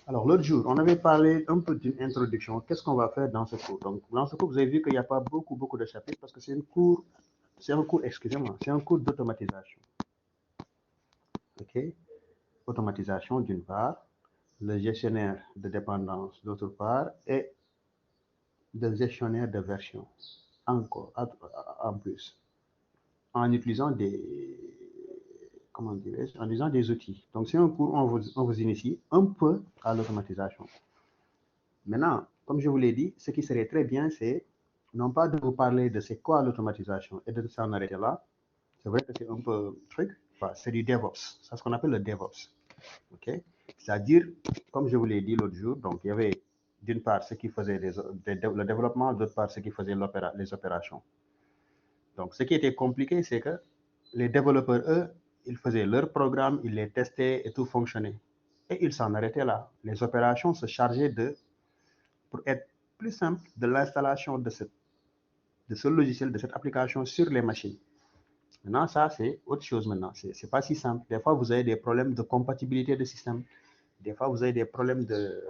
Alors, l'autre jour, on avait parlé un peu d'une introduction. Qu'est-ce qu'on va faire dans ce cours? Donc, dans ce cours, vous avez vu qu'il n'y a pas beaucoup de chapitres parce que excusez-moi, c'est un cours d'automatisation. OK? Automatisation d'une part, le gestionnaire de dépendance d'autre part, et le gestionnaire de version encore en plus, en utilisant en utilisant des outils. Donc, c'est un cours où on vous initie un peu à l'automatisation. Maintenant, comme je vous l'ai dit, ce qui serait très bien, c'est non pas de vous parler de c'est quoi l'automatisation et de s'en arrêter là. C'est vrai que c'est un peu truc, enfin, c'est du DevOps. C'est ce qu'on appelle le DevOps. OK? C'est-à-dire, comme je vous l'ai dit l'autre jour, donc il y avait d'une part ceux qui faisaient le développement, d'autre part ceux qui faisaient les opérations. Donc, ce qui était compliqué, c'est que les développeurs, eux, ils faisaient leur programme, ils les testaient et tout fonctionnait. Et ils s'en arrêtaient là. Les opérations se chargeaient pour être plus simple, de l'installation de ce logiciel, de cette application sur les machines. Maintenant, ça, c'est autre chose maintenant. C'est pas si simple. Des fois, vous avez des problèmes de compatibilité de système. Des fois, vous avez des problèmes de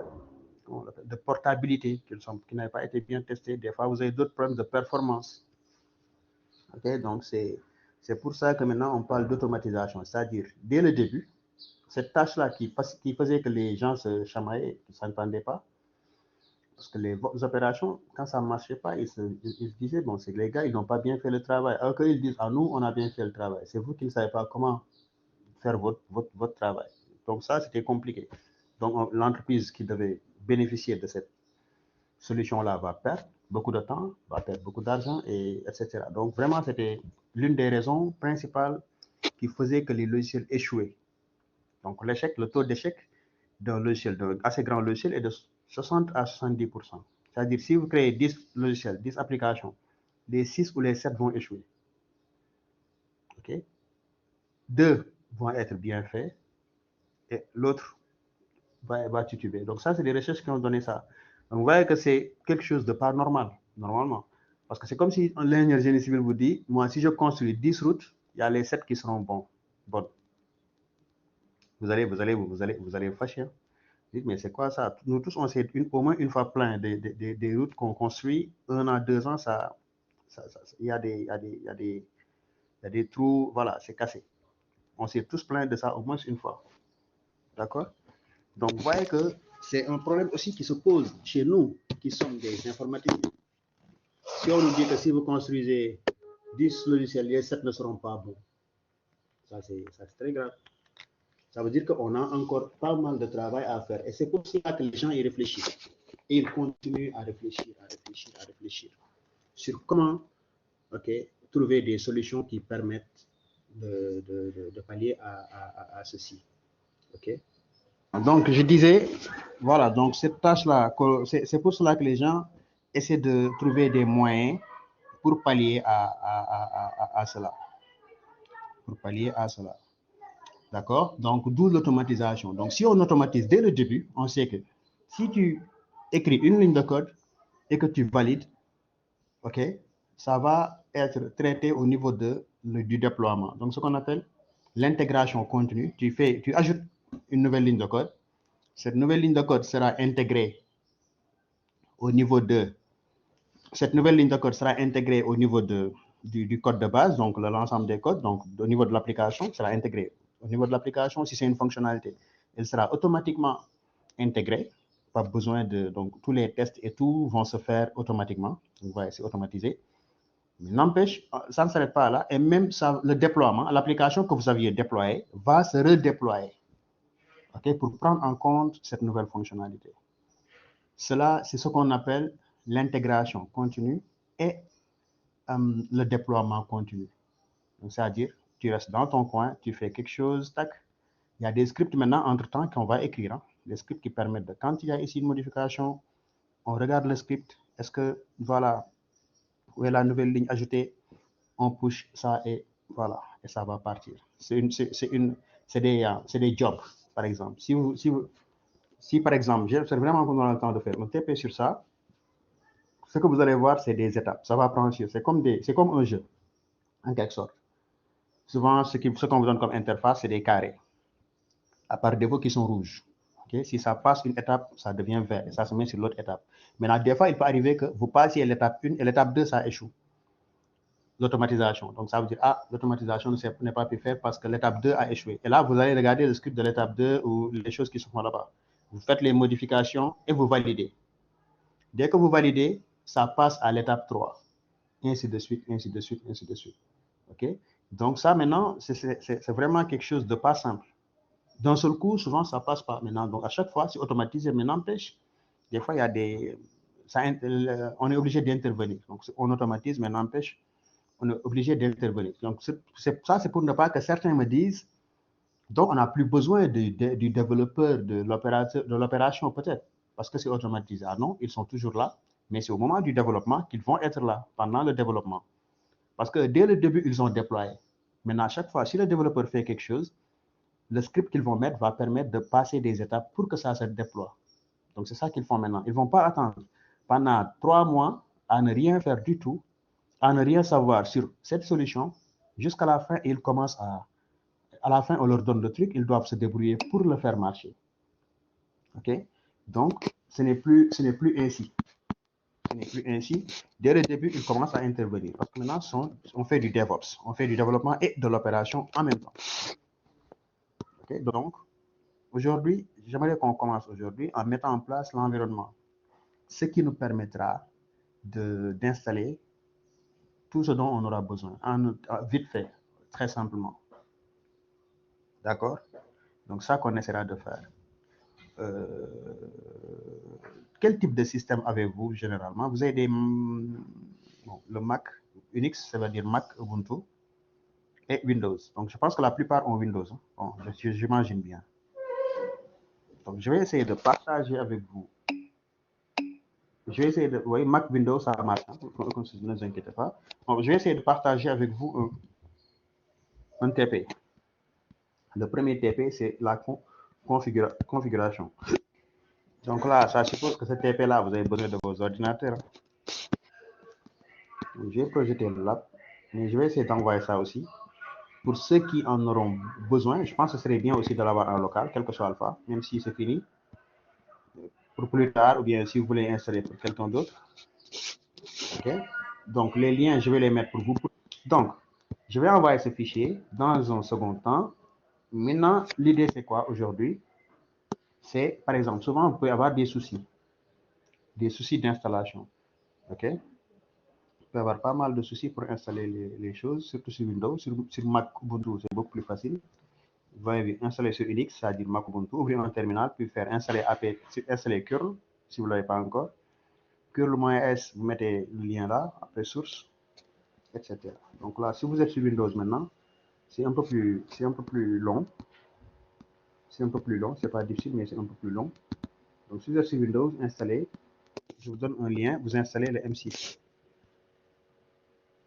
portabilité qui n'avaient pas été bien testés. Des fois, vous avez d'autres problèmes de performance. Okay? Donc, c'est pour ça que maintenant, on parle d'automatisation. C'est-à-dire, dès le début, cette tâche-là qui faisait que les gens se chamaillaient, qui ne s'entendaient pas, parce que les opérations, quand ça ne marchait pas, ils se disaient, bon, c'est que les gars, ils n'ont pas bien fait le travail. Alors qu'ils disent, ah, nous, on a bien fait le travail. C'est vous qui ne savez pas comment faire votre travail. Donc ça, c'était compliqué. Donc l'entreprise qui devait bénéficier de cette solution-là va perdre beaucoup de temps, va perdre beaucoup d'argent, etc. Donc vraiment, c'était l'une des raisons principales qui faisait que les logiciels échouaient. Donc le taux d'échec d'un logiciel, d'un assez grand logiciel, est de 60 à 70%. C'est-à-dire, si vous créez 10 logiciels, 10 applications, les 6 ou les 7 vont échouer. OK? 2 vont être bien faits et l'autre va tituber. Donc, ça, c'est des recherches qui ont donné ça. Donc, vous voyez que c'est quelque chose de pas normal, normalement. Parce que c'est comme si l'ingénieur génie civil vous dit, moi, si je construis 10 routes, il y a les 7 qui seront bonnes. Vous allez vous fâcher. Hein? Mais c'est quoi ça? Nous tous, on s'est au moins une fois plein des routes qu'on construit. 1 an, 2 ans, il y a des trous, voilà, c'est cassé. On s'est tous plaint de ça au moins une fois. D'accord? Donc, vous voyez que c'est un problème aussi qui se pose chez nous, qui sommes des informaticiens. Si on nous dit que si vous construisez 10 logiciels, les 7 ne seront pas bons, ça c'est très grave. Ça veut dire qu'on a encore pas mal de travail à faire. Et c'est pour cela que les gens y réfléchissent. Et ils continuent à réfléchir sur comment trouver des solutions qui permettent de pallier à ceci. OK? Donc, je disais, voilà, donc cette tâche-là, c'est pour cela que les gens essaient de trouver des moyens pour pallier à cela. Pour pallier à cela. D'accord? Donc, d'où l'automatisation. Donc, si on automatise dès le début, on sait que si tu écris une ligne de code et que tu valides, OK, ça va être traité au niveau du déploiement. Donc, ce qu'on appelle l'intégration continue. Tu ajoutes une nouvelle ligne de code. Cette nouvelle ligne de code sera intégrée au niveau de cette nouvelle ligne de code sera intégrée au niveau du code de base, donc l'ensemble des codes, donc au niveau de l'application, sera intégrée. Au niveau de l'application, si c'est une fonctionnalité, elle sera automatiquement intégrée. Pas besoin donc tous les tests et tout vont se faire automatiquement. Vous voyez, c'est automatisé. Mais n'empêche, ça ne s'arrête pas là. Et même ça, le déploiement, l'application que vous aviez déployée va se redéployer. OK, pour prendre en compte cette nouvelle fonctionnalité. Cela, c'est ce qu'on appelle l'intégration continue et le déploiement continu. C'est-à-dire, tu restes dans ton coin, tu fais quelque chose, tac. Il y a des scripts maintenant, entre-temps, qu'on va écrire. Hein, des scripts qui permettent de, quand il y a ici une modification, on regarde le script. Est-ce que, voilà, où est la nouvelle ligne ajoutée? On push ça et voilà, et ça va partir. C'est des jobs, par exemple. Si par exemple, c'est vraiment qu'on a le temps de faire, on tape sur ça, ce que vous allez voir, c'est des étapes. Ça va franchir. C'est comme un jeu, en quelque sorte. Souvent, ce qu'on vous donne comme interface, c'est des carrés, à part défaut qui sont rouges. Okay? Si ça passe une étape, ça devient vert et ça se met sur l'autre étape. Maintenant, des fois, il peut arriver que vous passiez l'étape 1 et l'étape 2, ça échoue. L'automatisation. Donc, ça veut dire, ah, l'automatisation n'est pas pu faire parce que l'étape 2 a échoué. Et là, vous allez regarder le script de l'étape 2 ou les choses qui se font là-bas. Vous faites les modifications et vous validez. Dès que vous validez, ça passe à l'étape 3. Ainsi de suite, ainsi de suite, ainsi de suite. OK? Donc, ça, maintenant, c'est vraiment quelque chose de pas simple. D'un seul coup, souvent, ça passe pas. Maintenant, donc, à chaque fois, c'est automatisé, mais n'empêche, des fois, il y a des. Ça, on est obligé d'intervenir. Donc, on automatise, mais n'empêche, on est obligé d'intervenir. Donc, ça, c'est pour ne pas que certains me disent, donc, on n'a plus besoin du développeur, de l'opération, peut-être, parce que c'est automatisé. Ah non, ils sont toujours là, mais c'est au moment du développement qu'ils vont être là, pendant le développement. Parce que dès le début, ils ont déployé. Maintenant, à chaque fois, si le développeur fait quelque chose, le script qu'ils vont mettre va permettre de passer des étapes pour que ça se déploie. Donc, c'est ça qu'ils font maintenant. Ils ne vont pas attendre pendant 3 mois à ne rien faire du tout, à ne rien savoir sur cette solution, jusqu'à la fin, ils commencent à la fin, on leur donne le truc, ils doivent se débrouiller pour le faire marcher. OK? Donc, ce n'est plus ainsi. Ce n'est plus ainsi. Dès le début, ils commencent à intervenir. Parce que maintenant, on fait du DevOps. On fait du développement et de l'opération en même temps. OK? Donc, aujourd'hui, j'aimerais qu'on commence aujourd'hui en mettant en place l'environnement. Ce qui nous permettra d'installer tout ce dont on aura besoin, vite fait, très simplement. D'accord? Donc, ça qu'on essaiera de faire. Quel type de système avez-vous généralement? Vous avez le Mac Unix, ça veut dire Mac Ubuntu, et Windows. Donc, je pense que la plupart ont Windows. Hein. Bon, j'imagine bien. Donc, je vais essayer de partager avec vous. Je vais essayer de... Vous voyez, Mac Windows, ça marche. Hein, ne vous inquiétez pas. Bon, je vais essayer de partager avec vous un TP. Le premier TP, c'est la configuration. Donc là, ça suppose que ce TP-là, vous avez besoin de vos ordinateurs. Je vais projeter le lab, mais je vais essayer d'envoyer ça aussi. Pour ceux qui en auront besoin, je pense que ce serait bien aussi de l'avoir en local, quel que soit Alpha, même si c'est fini. Pour plus tard, ou bien si vous voulez installer pour quelqu'un d'autre. OK? Donc, les liens, je vais les mettre pour vous. Donc, je vais envoyer ce fichier dans un second temps. Maintenant, l'idée, c'est quoi aujourd'hui? C'est, par exemple, souvent, vous pouvez avoir des soucis d'installation. OK? Vous pouvez avoir pas mal de soucis pour installer les choses, surtout sur Windows. Sur Mac Ubuntu, c'est beaucoup plus facile. Vous voyez, installer sur Unix, c'est-à-dire Mac Ubuntu, ouvrir un terminal, puis faire installer curl, si vous ne l'avez pas encore. Curl-s, vous mettez le lien là, après source, etc. Donc là, si vous êtes sur Windows maintenant, c'est un peu plus long. C'est un peu plus long, c'est pas difficile, mais c'est un peu plus long. Donc si vous êtes sur Windows, installez. Je vous donne un lien, vous installez le M6.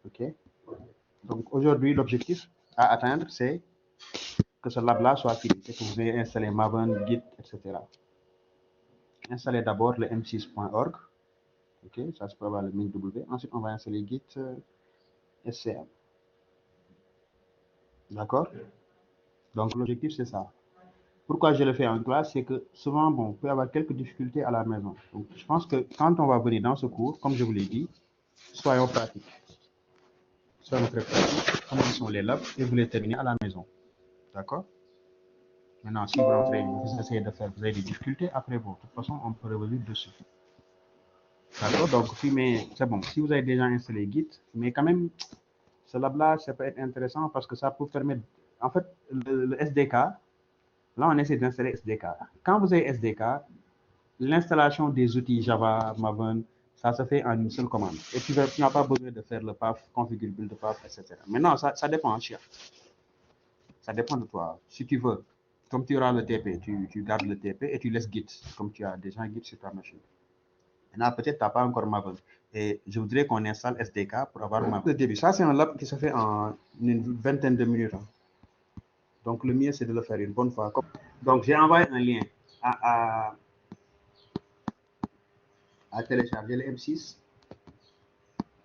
OK? Donc aujourd'hui, l'objectif à atteindre, c'est que ce lab-là soit fini, c'est que vous ayez installé Maven, Git, etc. Installez d'abord le m6.org. OK, ça se peut avoir le MinW. Ensuite, on va installer Git SCM. D'accord? Donc, l'objectif, c'est ça. Pourquoi je le fais en classe, c'est que souvent, bon, on peut avoir quelques difficultés à la maison. Donc, je pense que quand on va venir dans ce cours, comme je vous l'ai dit, soyons pratiques. Soyons très pratiques. Commençons les labs et vous les terminez à la maison. D'accord? Maintenant, si vous rentrez, vous essayez de faire, vous avez des difficultés, après vous. De toute façon, on peut revenir dessus. D'accord? Donc, c'est bon. Si vous avez déjà installé Git, mais quand même, ce lab-là, ça peut être intéressant parce que ça peut permettre. En fait, le SDK, là, on essaie d'installer SDK. Quand vous avez SDK, l'installation des outils Java, Maven, ça se fait en une seule commande. Et tu n'as pas besoin de faire le path, configure build path, etc. Maintenant, ça dépend, cher. Ça dépend de toi. Si tu veux, comme tu auras le TP, tu gardes le TP et tu laisses Git, comme tu as déjà Git sur ta machine. Maintenant, peut-être tu n'as pas encore Maven. Et je voudrais qu'on installe SDK pour avoir Maven. Le début, ça c'est un lab qui se fait en une vingtaine de minutes. Donc le mieux c'est de le faire une bonne fois. Donc j'ai envoyé un lien à télécharger le M6.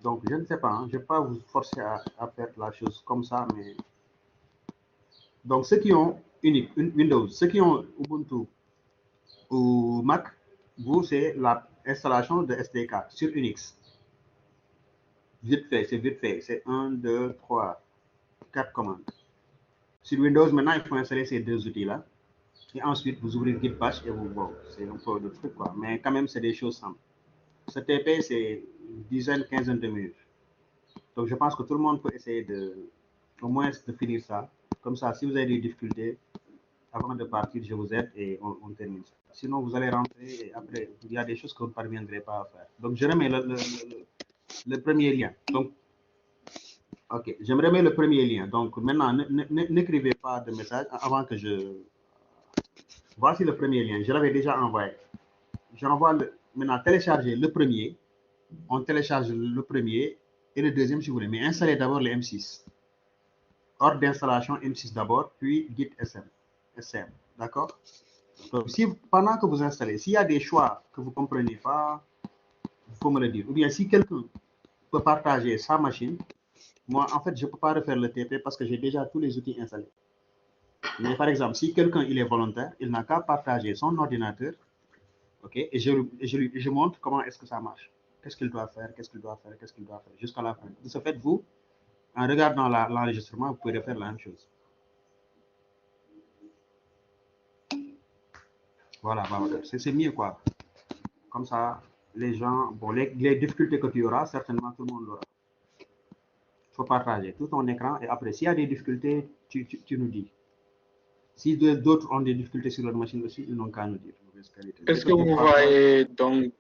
Donc je ne sais pas, je ne vais pas vous forcer à faire la chose comme ça, mais donc ceux qui ont Windows, ceux qui ont Ubuntu ou Mac, vous, c'est l'installation de SDK sur Unix. Vite fait, c'est vite fait. C'est 1, 2, 3, 4 commandes. Sur Windows, maintenant, il faut installer ces deux outils-là. Et ensuite, vous ouvrez Git Bash et vous, bon, c'est un peu de trucs, quoi. Mais quand même, c'est des choses simples. Ce TP, c'est une dizaine, quinzaine de minutes. Donc, je pense que tout le monde peut essayer au moins de finir ça. Comme ça, si vous avez des difficultés, avant de partir, je vous aide et on termine ça. Sinon, vous allez rentrer et après, il y a des choses que vous ne parviendrez pas à faire. Donc, je remets le premier lien. Donc, ok, j'aimerais mettre le premier lien. Donc, maintenant, n'écrivez pas de message avant que je. Voici le premier lien. Je l'avais déjà envoyé. J'envoie maintenant télécharger le premier. On télécharge le premier et le deuxième si vous voulez. Mais installez d'abord le M6. Ordre d'installation M6 d'abord, puis Git SM. D'accord? Donc, si, pendant que vous installez, s'il y a des choix que vous ne comprenez pas, il faut me le dire. Ou bien si quelqu'un peut partager sa machine, moi, en fait, je ne peux pas refaire le TP parce que j'ai déjà tous les outils installés. Mais par exemple, si quelqu'un il est volontaire, il n'a qu'à partager son ordinateur, ok, et je montre comment est-ce que ça marche. Qu'est-ce qu'il doit faire, qu'est-ce qu'il doit faire, qu'est-ce qu'il doit faire, jusqu'à la fin. De ce fait, vous, en regardant l'enregistrement, vous pouvez faire la même chose. Voilà, c'est mieux quoi. Comme ça, les gens, bon, les difficultés que tu auras, certainement tout le monde l'aura. Il faut partager tout ton écran et après, s'il y a des difficultés, tu nous dis. Si d'autres ont des difficultés sur leur machine aussi, ils n'ont qu'à nous dire. Est-ce que vous voyez donc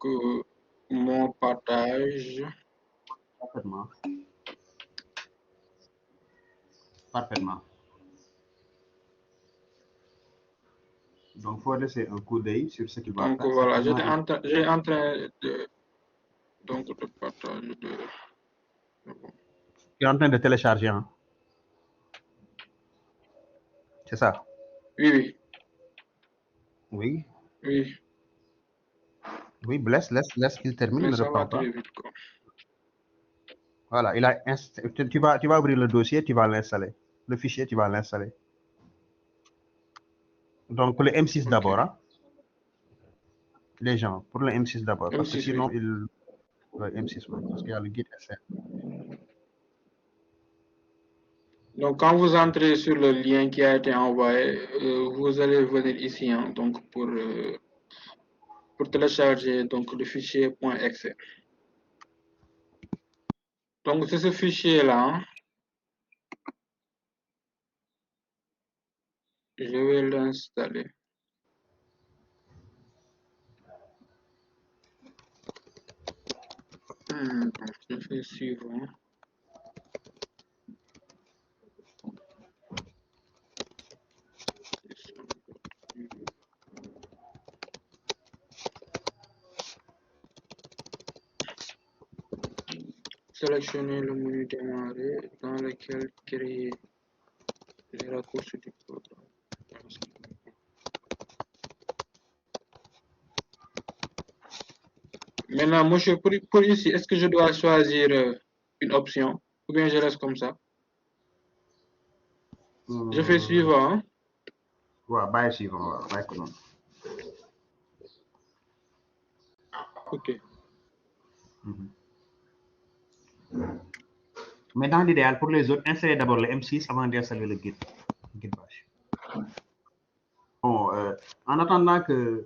mon partage? Parfaitement. Parfaitement. Donc, il faut laisser un coup d'œil sur ce qu'il va donc faire. Donc voilà, j'étais en train de, donc, de partager. Bon. Tu es en train de télécharger, hein? C'est ça? Oui, oui. Oui. Oui. Oui, laisse qu'il termine, ne reprends pas. Vite, quoi. Voilà, tu vas ouvrir le dossier, tu vas l'installer. Le fichier, tu vas l'installer. Donc, pour le M6 okay. D'abord, hein? Les gens, pour le M6 d'abord, parce que sinon, oui. M6, oui, parce qu'il y a le Git SM. Donc, quand vous entrez sur le lien qui a été envoyé, vous allez venir ici, hein, donc pour télécharger donc le fichier .exe. Donc, c'est ce fichier-là. Hein. Je vais l'installer. Donc, je fais suivant. Sélectionnez le menu démarrer dans lequel créer les raccourcis du programme. Maintenant, monsieur, pour ici, est-ce que je dois choisir une option ou bien je reste comme ça? Je fais suivant. Hein? Ouais, bah, suivant, ouais, comment. Ok. Mais dans l'idéal, pour les autres, installez d'abord le M6 avant d'installer le Git Bash. Bon, en attendant que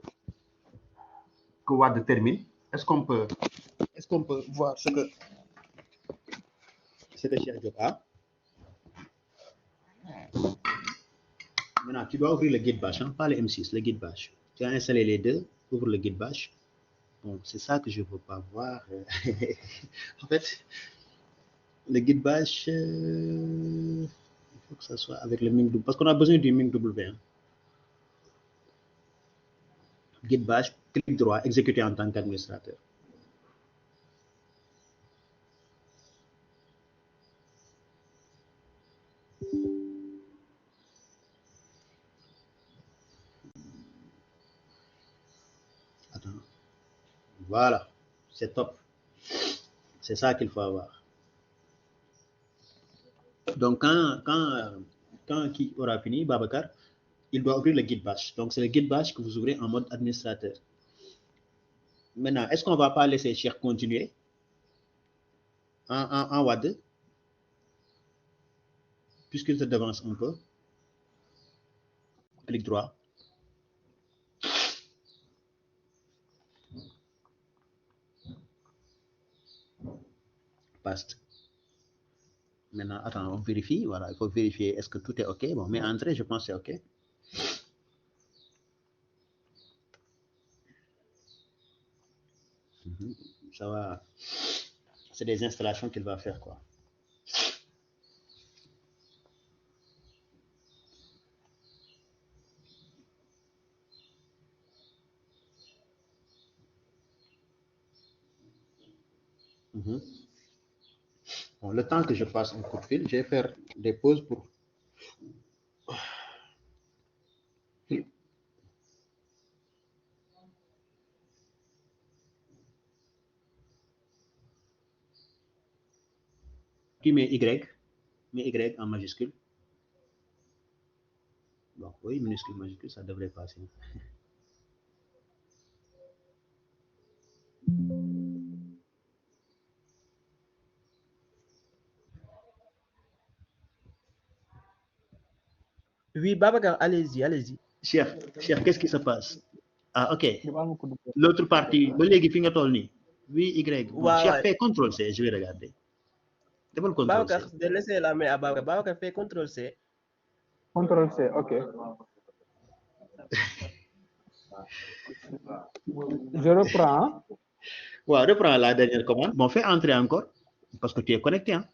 Wad termine, est-ce qu'on peut voir ce que Cheikh Diop a? Maintenant, tu dois ouvrir le Git Bash, hein, pas le M6, le Git Bash. Tu as installé les deux, ouvre le Git Bash. Bon, c'est ça que je ne veux pas voir. En fait, le Git Bash, il faut que ça soit avec le MingW, parce qu'on a besoin du MingW. Hein. Git Bash, clic droit, exécuter en tant qu'administrateur. Attends. Voilà, c'est top. C'est ça qu'il faut avoir. Donc, quand qui aura fini, Babacar, il doit ouvrir le guide bash. Donc, c'est le guide bash que vous ouvrez en mode administrateur. Maintenant, est-ce qu'on ne va pas laisser Cheikh continuer en WAD, puisqu'il se devance un peu? Clic droit. Paste. Maintenant, attends, on vérifie. Voilà, il faut vérifier est-ce que tout est OK. Bon, mais entrer, je pense que c'est OK. Ça va. C'est des installations qu'il va faire, quoi. Bon, le temps que je passe un coup de fil, je vais faire des pauses pour... Tu mets Y en majuscule. Bon, oui, minuscule, majuscule, ça devrait passer. Oui, Babacar, allez-y, allez-y. Chef, qu'est-ce qui se passe? Ah, OK. L'autre partie, oui, Y. Bon, chef, fais CTRL-C, je vais regarder. Babacar, de laisser la main à Babacar. Babacar, fais CTRL-C. CTRL-C, OK. Je reprends. Ouais, reprends la dernière commande. Bon, fais entrer encore, parce que tu es connecté. Hein.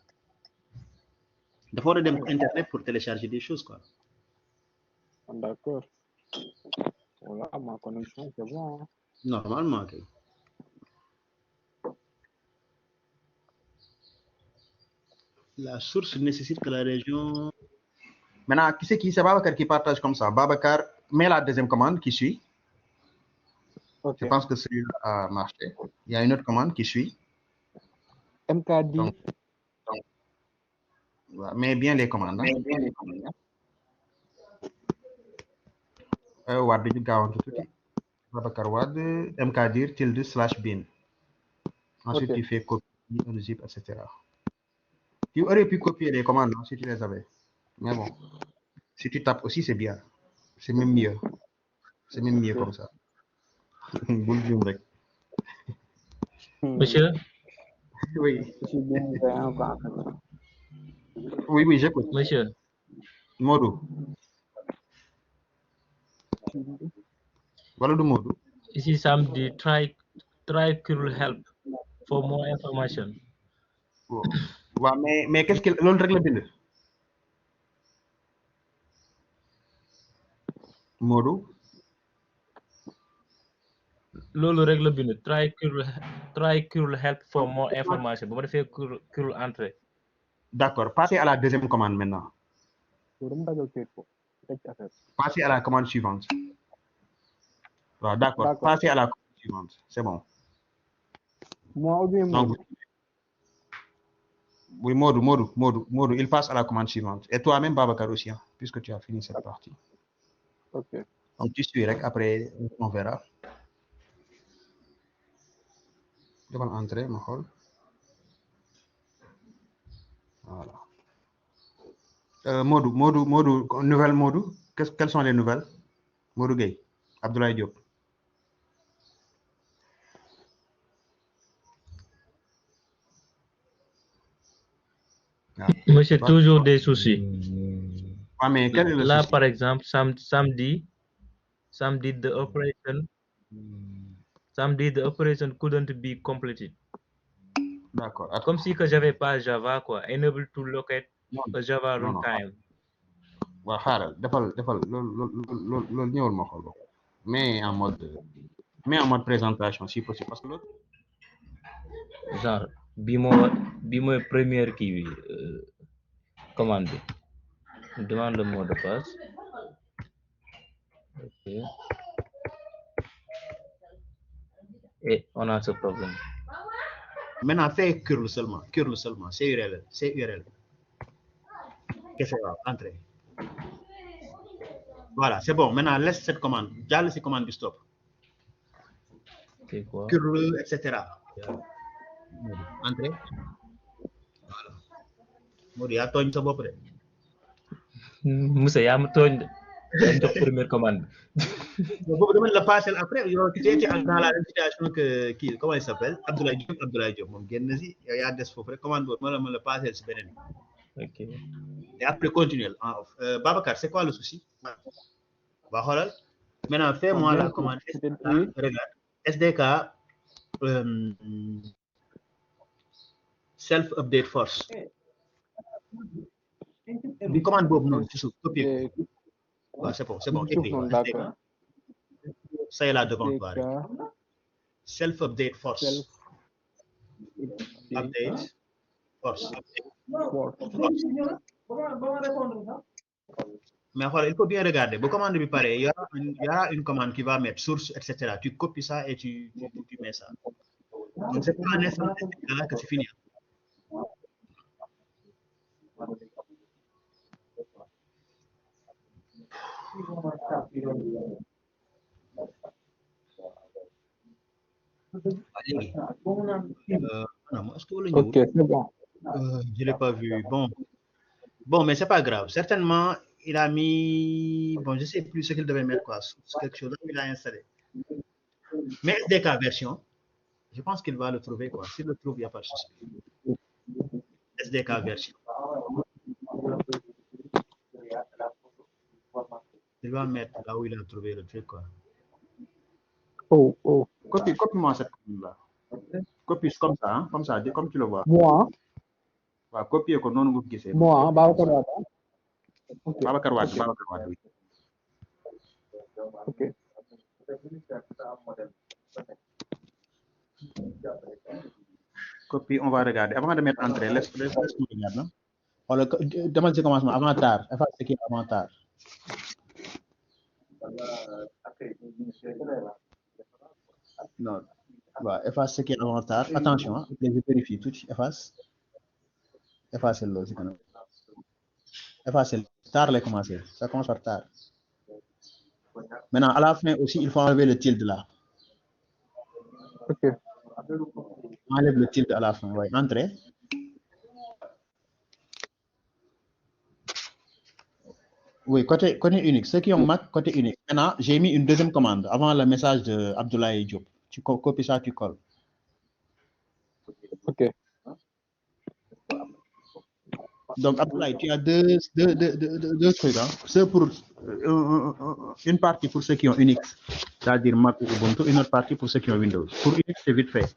Il faut aller Internet pour télécharger des choses, quoi. D'accord. Voilà, ma connexion, c'est bon. Hein. Normalement, OK. La source nécessite que la région... Maintenant, qui c'est Babacar qui partage comme ça? Babacar, mets la deuxième commande qui suit. Okay. Je pense que celui-là a marché. Il y a une autre commande qui suit. MKD. Donc, mets bien les commandes. Hein? Wad du gaaw tout Babacar Wad mkdir /bin. Ensuite, okay. Tu fais copie, un zip, etc. Tu aurais pu copier les commandes hein, si tu les avais. Mais bon, si tu tapes aussi, c'est bien. C'est même mieux. C'est même mieux comme ça. Monsieur? Oui. Oui, j'écoute. Monsieur? Modou. Voilà le Modou. Ici, samedi, try Curl help for more information. Ouais, mais qu'est-ce que l'on règle bien? Modou. Lolo règle bien. Try Curl help for more information. Bon, on fait Curl entrée. D'accord. Passez à la deuxième commande maintenant. Passez à la commande suivante. Ouais, d'accord. Passez à la commande suivante. C'est bon. Moi ou bien donc, oui, Modou, il passe à la commande suivante. Et toi-même, Babacar aussi, hein, puisque tu as fini cette partie. OK. Donc, tu suis, après, on verra. Je vais entrer, ma hall. Voilà. Modou, nouvelle Modou. Quelles sont les nouvelles? Modou Gueye, Abdoulaye Diop. Ah. Monsieur, toujours des soucis. Ah, mais quel est le là, souci? par exemple, samedi, the operation couldn't be completed. D'accord. Comme si que j'avais pas Java, quoi. Enable to locate a Java runtime. Waaw xaaral defal loolu ñëwul ma xool mais en mode présentation si possible parce que l'autre genre bi mooy première kii bi commande bi demande le mot de passe. Ok. Et on a ce problème. maintenant fais curl seulement CURL qu'est-ce que va entrer Voilà, c'est bon. Maintenant, laisse cette commande. Jàll ci commande du stop. C'est quoi? Curl, etc. Entrée. Voilà. Modou yaa tooñ sa bopp de. Moussa yaa ma tooñ de. yaa ma jox première commande. Boobu dama la passer après yow tu étais dans la même situation que kii comment il s'appelle Abdoulaye Diop moom génn na si yow yaa des foofu rek commande boobu ma la passer si beneen. Ok. Et après continuer en off. Babacar, c'est quoi le souci? Bah xoolal. Maintenant fais-moi la commande regarde SDK self update force. Bi commande boobu noonu ci suuf copier. Ouais, c'est bon, écrit. Ça est là devant toi. Self update force. Update force. Mais voilà, il faut bien regarder. Pour commande bi pareil, il y aura une commande qui va mettre source, etc. Tu copies ça et tu mets ça. Donc c'est pas nécessaire que tu finis. Ok, c'est bon. Je l'ai pas vu. Bon, mais c'est pas grave. Certainement, il a mis, bon, je sais plus ce qu'il devait mettre, quoi, quelque chose, il a installé. Mais SDK version, je pense qu'il va le trouver, quoi. S'il le trouve, il n'y a pas de souci. SDK version. Il va mettre là où il a trouvé le truc, quoi. Oh. Copie-moi cette commande-là. Copie comme ça, hein, comme tu le vois. Moi. Ouais, copier ko non nga gisee. Moi, Babacar Wade. Babacar Wade, oui. Ok. Copie, on va regarder. Avant de mettre entrée, laisse-moi regarder. Voilà, demande ce commencement, avant tard. Efface ce qui est avant tard. Non. Voilà, efface ce qui est avant tard. Attention, hein, je vérifie tout. Efface le logique. Efface le tard, les commencer. Ça commence par tard. Maintenant, à la fin aussi, il faut enlever le tilde là. Ok. Enlève le tilde à la fin. Ouais. Entrée. Oui, côté unique. Ceux qui ont Mac, côté unique. Maintenant, j'ai mis une deuxième commande avant le message de Abdoulaye Diop. Tu copies ça, tu colles. Ok. Donc, Abdoulaye, tu as deux trucs. Hein. Ceux pour, une partie pour ceux qui ont Unix, c'est-à-dire Mac ou Ubuntu, une autre partie pour ceux qui ont Windows. Pour Unix, c'est vite fait.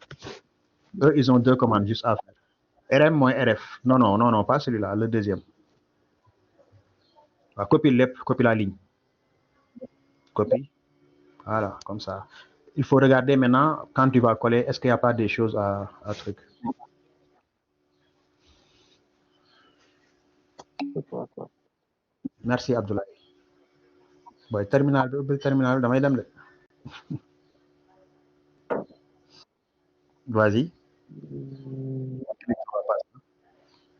Eux, ils ont deux commandes juste à faire. RM-RF. Non, pas celui-là, le deuxième. Copie la ligne. Copie. Voilà, comme ça. Il faut regarder maintenant, quand tu vas coller, est-ce qu'il n'y a pas des choses à truc. Merci, Abdoulaye. Bon, terminal, damay dem de. Vas-y.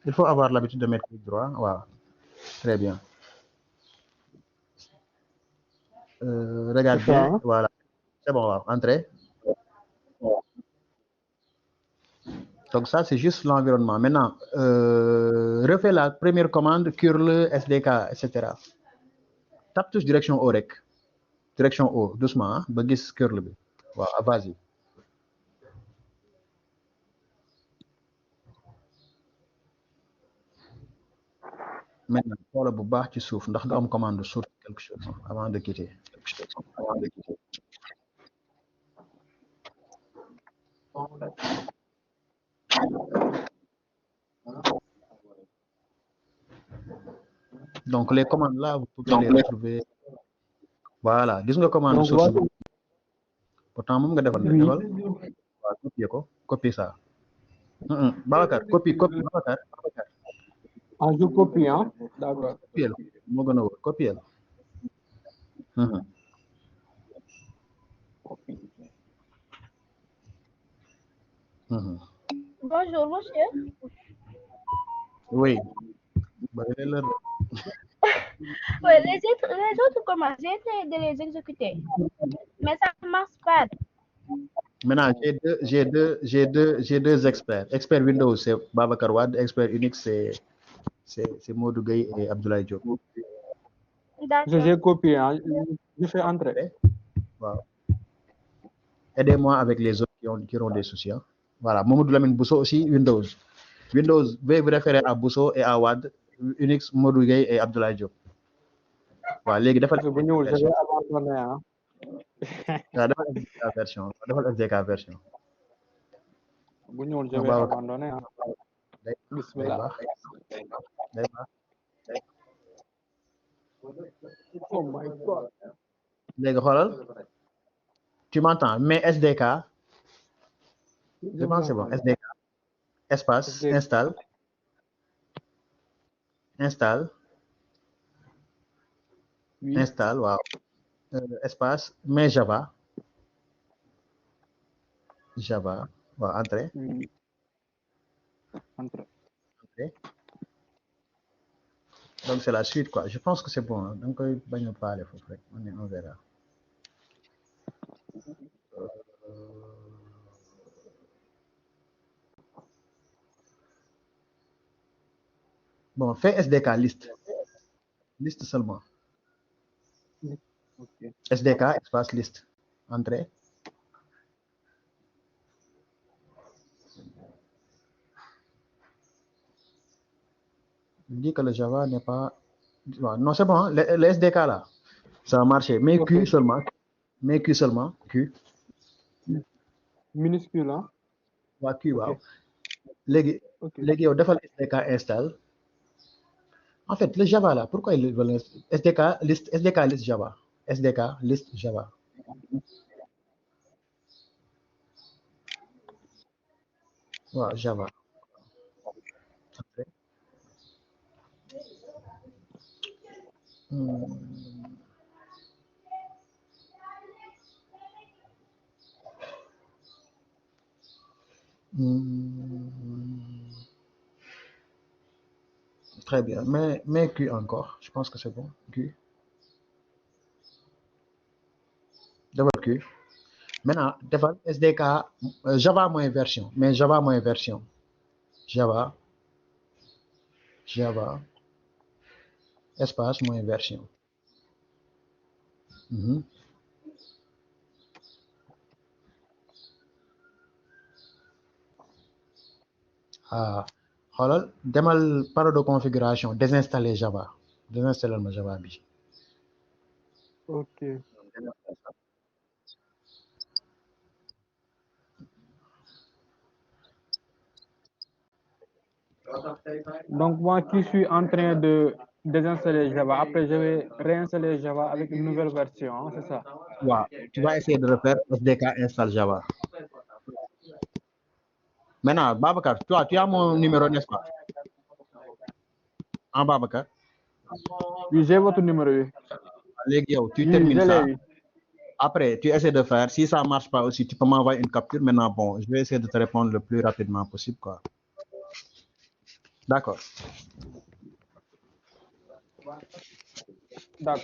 Il faut avoir l'habitude de mettre clic droit. Voilà. Très bien. Regarde bien. Voilà. C'est bon, voilà. Entrée. Donc ça, c'est juste l'environnement. Maintenant, refais la première commande, curl, SDK, etc. Tape touche direction O rec. Direction O, doucement, hein? Bagis curl. Voilà, vas-y. Maintenant, xoolal bu baax ci suuf ndax nga am commande source quelque chose avant de quitter. Donc les commandes là, vous pouvez les retrouver. Voilà, gis nga commande source. Pourtant moom nga defal defal. Waaw, copier ko, copier ça. Babacar, copie Babacar. Ah, je copie, hein? D'accord. Copier moo gën a wóor, copier. Bonjour, monsieur. Oui. Bah, Oui, les autres comment? J'ai essayé de les exécuter, mais ça ne marche pas. Maintenant, j'ai deux experts. Expert Windows, c'est Babacar Wade. Expert Unix, c'est Modou Gueye et Abdoulaye Diop. D'accord. J'ai copié, hein. Je fais entrer. Wow. Aidez-moi avec les autres qui auront des soucis. Hein. Voilà, Mamadou Lamine Bousso aussi, Windows. Windows, veuillez vous référer à Bousso et à Wade. Unix, Modou Gueye et Abdoulaye Diop. Voilà, les gars, Je vais abandonner. Hein. FDK version. FDK version. Je vais abandonner. Hein. Bismillah. Oh my God. Les gars, tu m'entends? Mais SDK, je pense que c'est bon. SDK, espace, installe. Oui. Installe, wow. Espace, mais Java. Wow, entrée. Oui. Entrée. Donc c'est la suite, quoi. Je pense que c'est bon. Hein. Donc, on pas aller, on verra. Bon, fais SDK liste. Liste seulement. Okay. SDK, espace liste. Entrée. Il dit que le Java n'est pas... Non, c'est bon. Hein. Le SDK, là, ça a marché. Mais Q seulement. Mais Q seulement. Q. Minuscule, hein? Ouais, Q, wow. Les gars, défal SDK install. En fait, le Java, là, pourquoi ils veulent SDK list Java. SDK list Java. Ouais, Java. Très bien. Mais Q encore. Je pense que c'est bon. Q. Double Q. Maintenant, défal SDK Java moins version. Mais Java moins version. Java. Espace moins version. Ah, xoolal demal panneau de configuration désinstaller Java. Désinstaller ma Java bi. Ok. Donc moi qui suis en train de désinstaller Java, après je vais réinstaller Java avec une nouvelle version, hein, c'est ça? Ouais, tu vas essayer de refaire SDK install Java. Maintenant, Babacar, toi, tu as mon numéro, n'est-ce pas? En Babacar? Oui, j'ai votre numéro. Oui. Les gars, tu Oui, termines ça. oui. Après, tu essaies de faire. Si ça ne marche pas aussi, tu peux m'envoyer une capture. Maintenant, bon, je vais essayer de te répondre le plus rapidement possible, quoi. D'accord. D'accord.